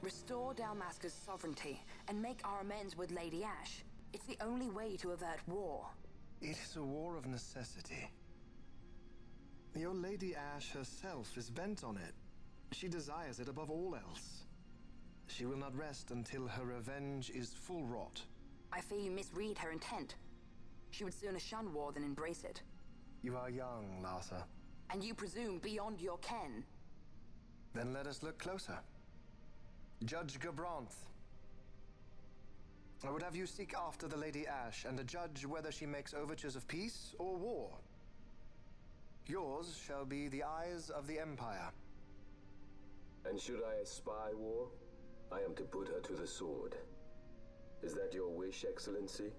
Restore Dalmasca's sovereignty and make our amends with Lady Ash. It's the only way to avert war. It is a war of necessity. Your Lady Ash herself is bent on it. She desires it above all else. She will not rest until her revenge is full wrought. I fear you misread her intent. She would sooner shun war than embrace it. You are young, Larsa. And you presume beyond your ken. Then let us look closer. Judge Gabranth. I would have you seek after the Lady Ash and judge whether she makes overtures of peace or war. Yours shall be the eyes of the Empire. And should I espy war, I am to put her to the sword. Is that your wish, Excellency?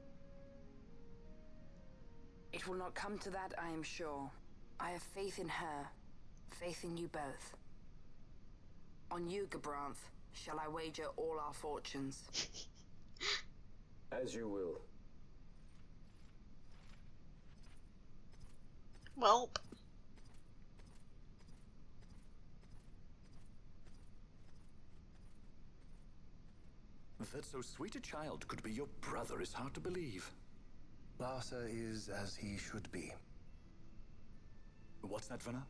It will not come to that, I am sure. I have faith in her, faith in you both. On you, Gabranth, shall I wager all our fortunes? As you will. Welp. That so sweet a child could be your brother is hard to believe. Larsa is as he should be. What's that, Venna?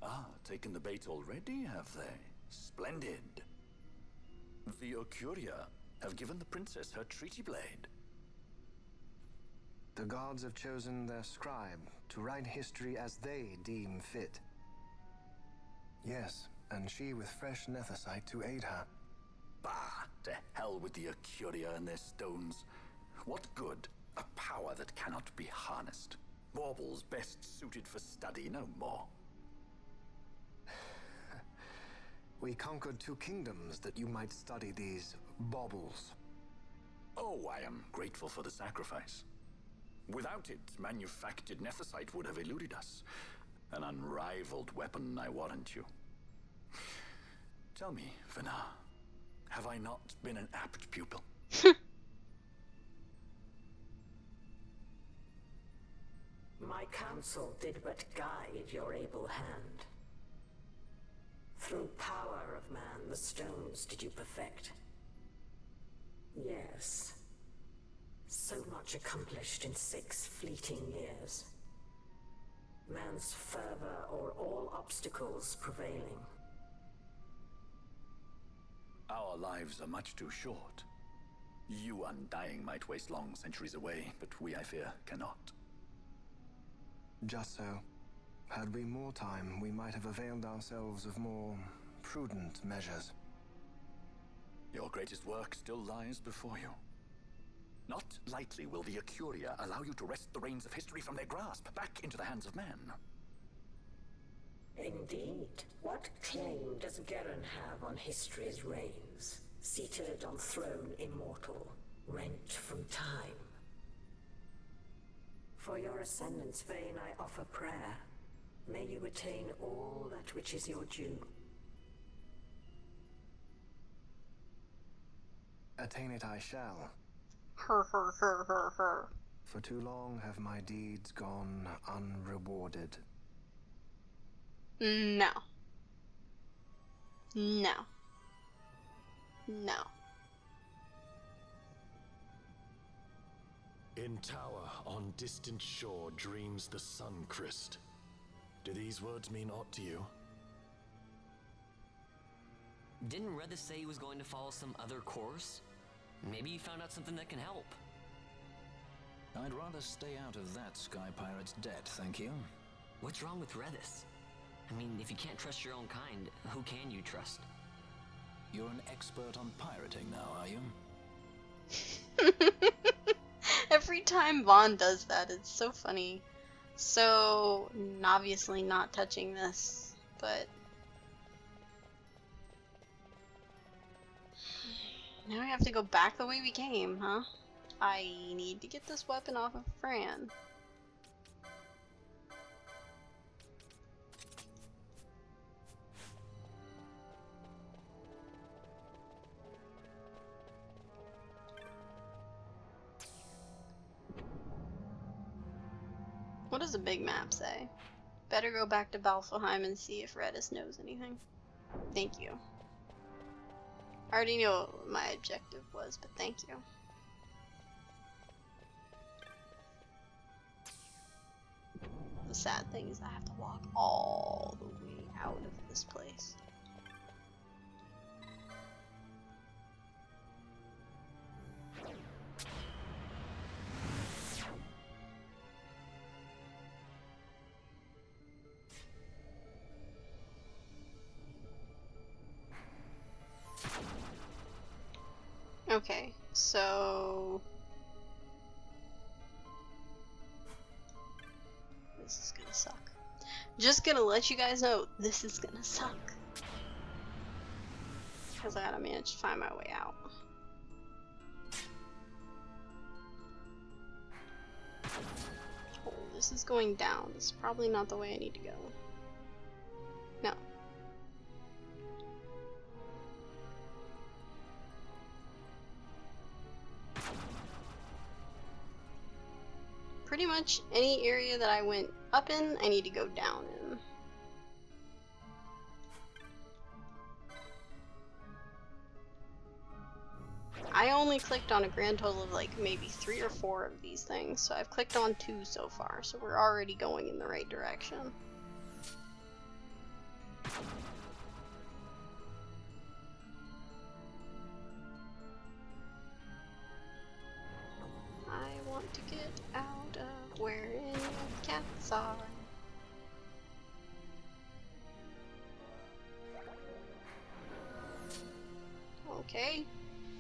Ah, taken the bait already, have they? Splendid. The Ocuria have given the princess her treaty blade. The gods have chosen their scribe to write history as they deem fit. Yes, and she with fresh nethicite to aid her. Bah, to hell with the Ocuria and their stones. What good? A power that cannot be harnessed. Baubles best suited for study, no more. We conquered 2 kingdoms that you might study these baubles. Oh, I am grateful for the sacrifice. Without it, manufactured nethicite would have eluded us. An unrivaled weapon, I warrant you. Tell me, Venna, have I not been an apt pupil? My counsel did but guide your able hand. Through power of man, the stones did you perfect. Yes. So much accomplished in 6 fleeting years. Man's fervor o'er all obstacles prevailing. Our lives are much too short. You undying might waste long centuries away, but we, I fear, cannot. Just so. Had we more time, we might have availed ourselves of more prudent measures. Your greatest work still lies before you. Not lightly will the Ocuria allow you to wrest the reins of history from their grasp, back into the hands of man. Indeed. What claim does Geren have on history's reins? Seated on throne immortal, rent from time. For your ascendant's vein I offer prayer. May you attain all that which is your due. Attain it I shall. Her. For too long have my deeds gone unrewarded. No. No. No. In tower on distant shore dreams the sun Christ. Do these words mean aught to you? Didn't Redis say he was going to follow some other course? Maybe he found out something that can help. I'd rather stay out of that Sky Pirate's debt, thank you. What's wrong with Redis? I mean, if you can't trust your own kind, who can you trust? You're an expert on pirating now, are you? Every time Vaughn does that, it's so funny. So, obviously not touching this, but... Now we have to go back the way we came, huh? I need to get this weapon off of Fran. What does the big map say? Better go back to Balfheim and see if Redis knows anything. Thank you. I already know what my objective was, but thank you. The sad thing is I have to walk all the way out of this place. Okay, so this is gonna suck. Just gonna let you guys know this is gonna suck. Because I gotta manage to find my way out. Oh, this is going down. This is probably not the way I need to go. No. Pretty much any area that I went up in, I need to go down in. I only clicked on a grand total of like maybe 3 or 4 of these things, so I've clicked on 2 so far, so we're already going in the right direction. I want to get out of where any of the cats are. Okay,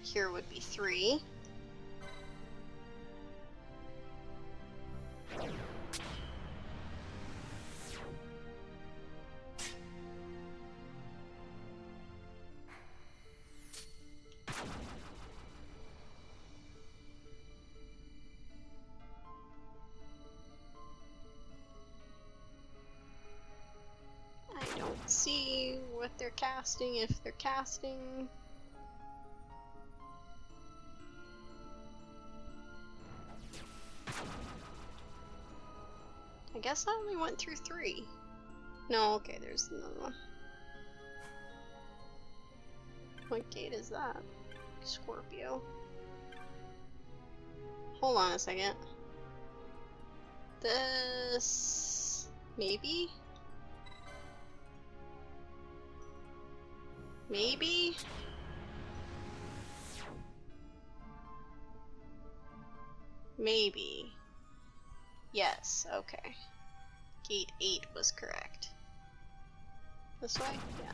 here would be 3. I don't see what they're casting, if they're casting. I guess I only went through 3. No, okay, there's another one. What gate is that? Scorpio. Hold on a second. This... maybe? Maybe? Maybe. Yes, okay. Gate 8 was correct. This way? Yeah.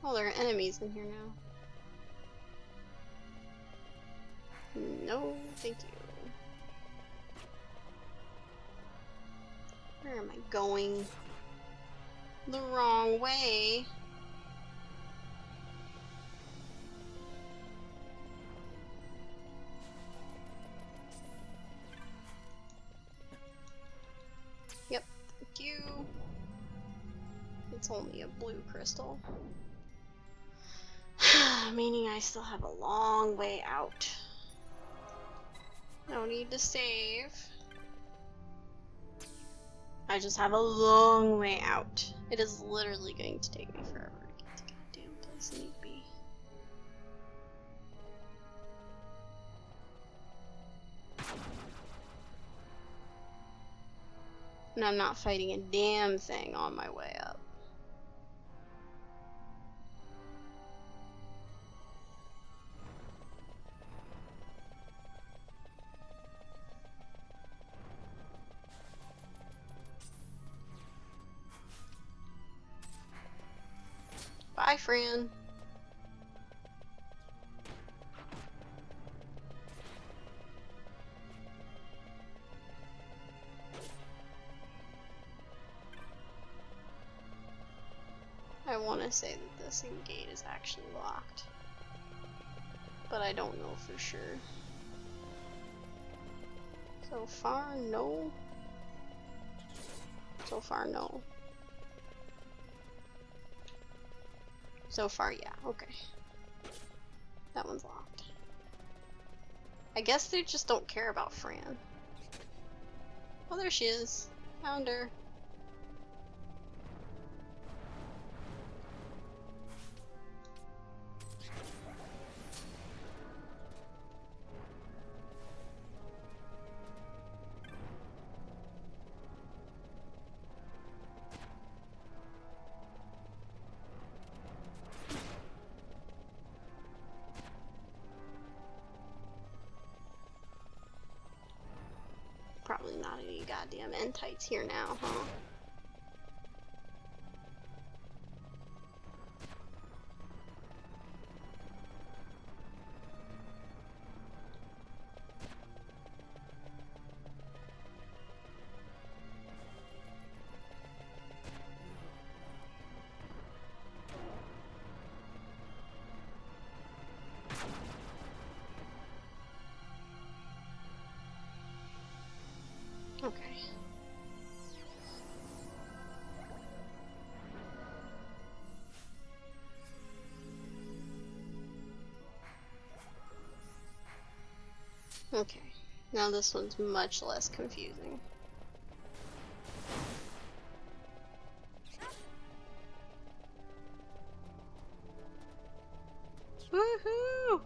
Oh, there are enemies in here now. No, thank you. Where am I going? The wrong way. Yep, thank you. It's only a blue crystal. Meaning I still have a long way out. No need to save. I just have a long way out. It is literally going to take me forever to get to the goddamn place I need to be. And I'm not fighting a damn thing on my way up. Bye, Fran. I want to say that this gate is actually locked, but I don't know for sure. So far, no. So far, no. So far, yeah, okay. That one's locked. I guess they just don't care about Fran. Oh, there she is. Found her. Probably not any goddamn entites here now, huh? Okay. Okay. Now this one's much less confusing. Woohoo!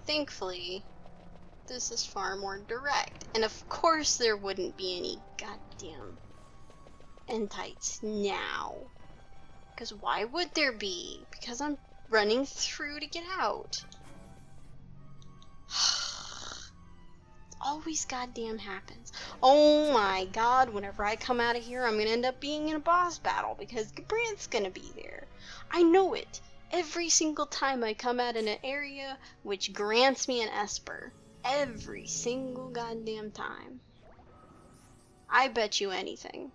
Thankfully, this is far more direct. And of course there wouldn't be any goddamn entites now. Because why would there be? Because I'm running through to get out. Always goddamn happens. Oh my god, whenever I come out of here, I'm gonna end up being in a boss battle because Gabrant's gonna be there. I know it. Every single time I come out in an area which grants me an Esper. Every single goddamn time. I bet you anything.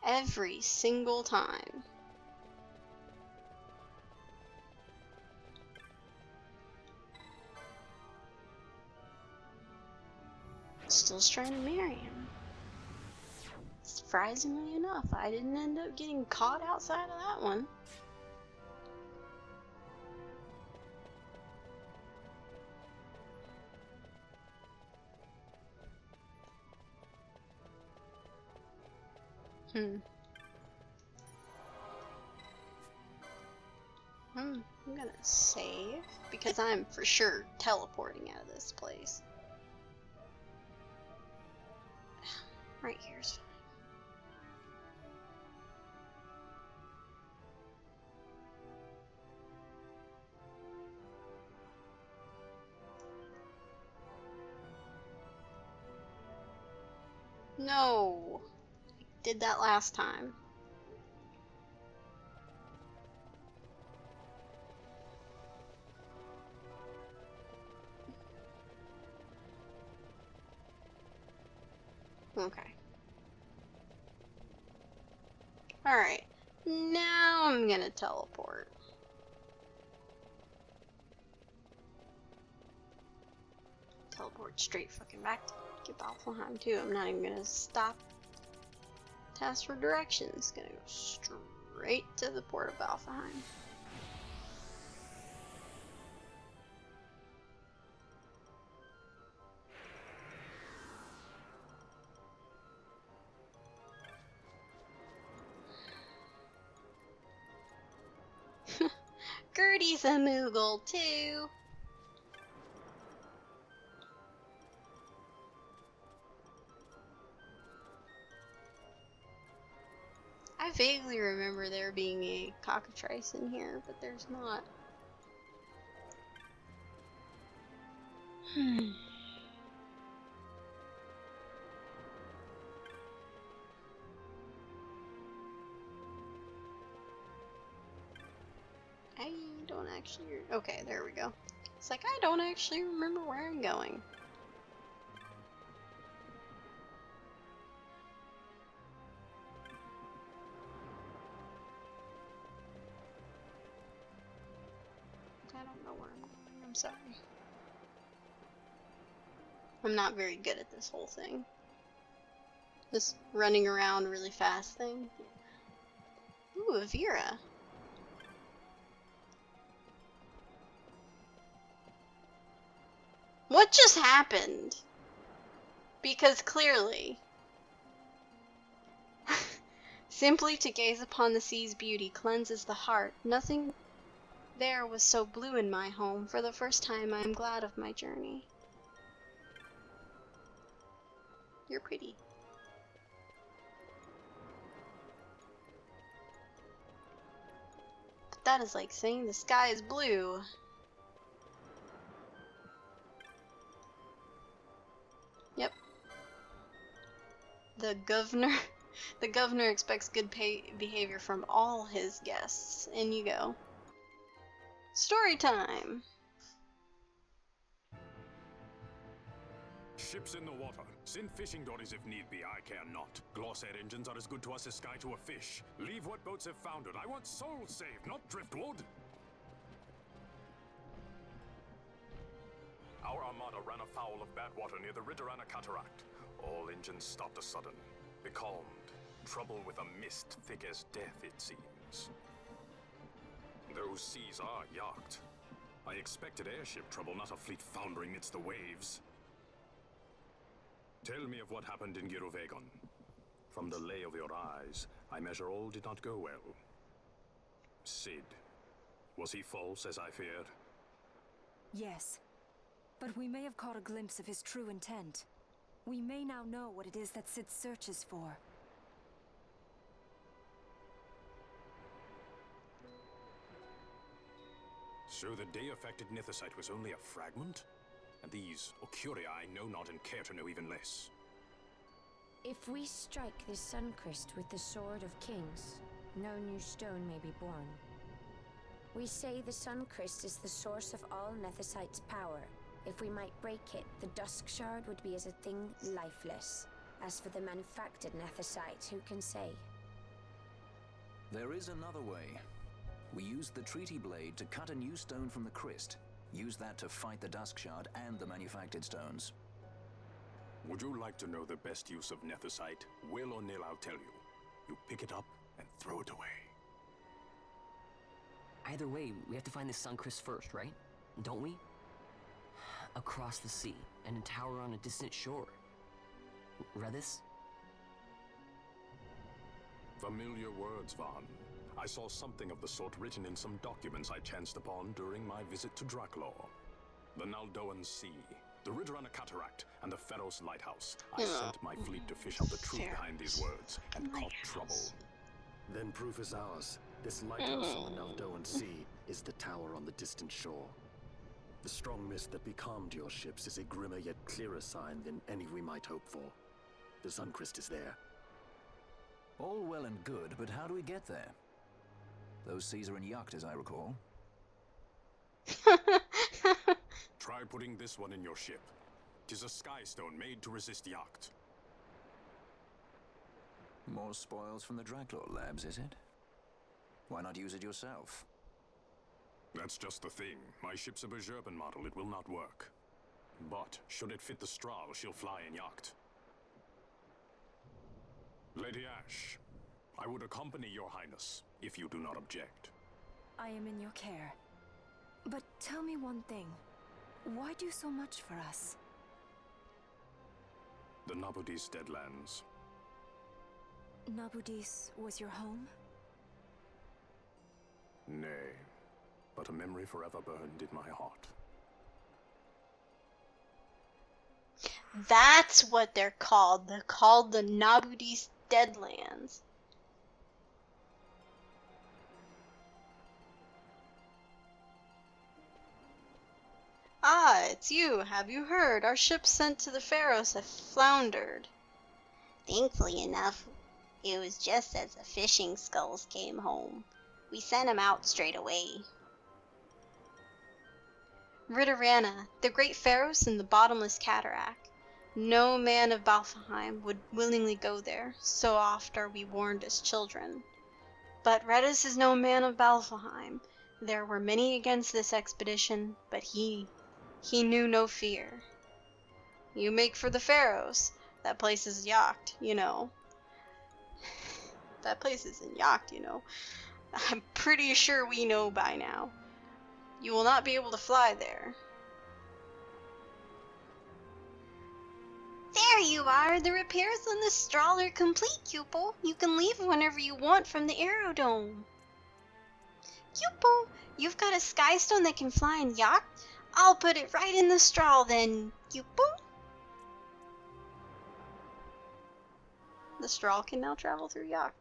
Every single time. Still trying to marry him. Surprisingly enough, I didn't end up getting caught outside of that one. I'm gonna save because I'm for sure teleporting out of this place. Right here's fine. No, I did that last time. Okay. Alright, now I'm gonna teleport. Teleport straight fucking back to Balfenheim too. I'm not even gonna stop to ask for directions. Gonna go straight to the port of Balfenheim. Gertie's a Moogle too. I vaguely remember there being a cockatrice in here, but there's not. I don't actually... Okay, there we go. It's like, I don't actually remember where I'm going. don't know where I'm going. I'm sorry. I'm not very good at this whole thing. This running around really fast thing. Ooh, a Vera. What just happened? Because clearly... Simply to gaze upon the sea's beauty cleanses the heart. Nothing there was so blue in my home. For the first time I am glad of my journey. You're pretty. But that is like saying the sky is blue. Yep. The governor expects good behavior from all his guests. In you go. Story time. Ships in the water. Send fishing dories if need be, I care not. Glossair engines are as good to us as sky to a fish. Leave what boats have foundered. I want souls saved, not driftwood. Our armada ran afoul of bad water near the Ridorana Cataract. All engines stopped a sudden. Becalmed. Trouble with a mist thick as death, it seems. Those seas are yacht. I expected airship trouble, not a fleet foundering midst the waves. Tell me of what happened in Girovegon. From the lay of your eyes, I measure all did not go well. Cid. Was he false, as I feared? Yes. But we may have caught a glimpse of his true intent. We may now know what it is that Cid searches for. So the day-affected Nithosite was only a fragment? And these Ocuria I know not and care to know even less. If we strike this Suncrest with the Sword of Kings, no new stone may be born. We say the Suncrest is the source of all Nethosite's power. If we might break it, the Dusk Shard would be as a thing lifeless. As for the manufactured Nethosite, who can say? There is another way. We used the Treaty Blade to cut a new stone from the Crest. Use that to fight the Dusk Shard and the manufactured stones. Would you like to know the best use of Nethosite? Will or nil, I'll tell you. You pick it up and throw it away. Either way, we have to find the Suncrest first, right? Don't we? Across the sea, and a tower on a distant shore. Read this? Familiar words, Vaughn. I saw something of the sort written in some documents I chanced upon during my visit to Draklor. The Naldoan Sea, the Ridorana Cataract, and the Pharos Lighthouse. I sent my fleet to fish out the truth behind these words, and caught trouble. Then proof is ours. This lighthouse on the Naldoan Sea is the tower on the distant shore. The strong mist that becalmed your ships is a grimmer yet clearer sign than any we might hope for. The Suncrest is there. All well and good, but how do we get there? Those seas are in yacht, as I recall. Try putting this one in your ship. 'Tis a skystone made to resist yacht. More spoils from the Draklor labs, is it? Why not use it yourself? That's just the thing. My ship's a Bergerben model. It will not work. But should it fit the Strahl, she'll fly in yacht. Lady Ash, I would accompany your highness, if you do not object. I am in your care. But tell me one thing. Why do so much for us? The Nabudis Deadlands. Nabudis was your home? Nay, but a memory forever burned in my heart. That's what they're called. They're called the Nabudis Deadlands. Ah, it's you. Have you heard? Our ships sent to the Pharos have floundered. Thankfully enough, it was just as the fishing sculls came home. We sent 'em out straight away. Ridorana, the great Pharos in the bottomless cataract. No man of Balfheim would willingly go there, so oft are we warned as children. But Redis is no man of Balfheim. There were many against this expedition, but he knew no fear. You make for the Pharaohs. That place is yacht, you know. That place is in yacht, you know. I'm pretty sure we know by now. You will not be able to fly there. There you are! The repairs on the straw are complete, pupil. You can leave whenever you want from the aerodome. Pupil, you've got a skystone that can fly in yacht? I'll put it right in the straw then, pupil. The straw can now travel through yacht.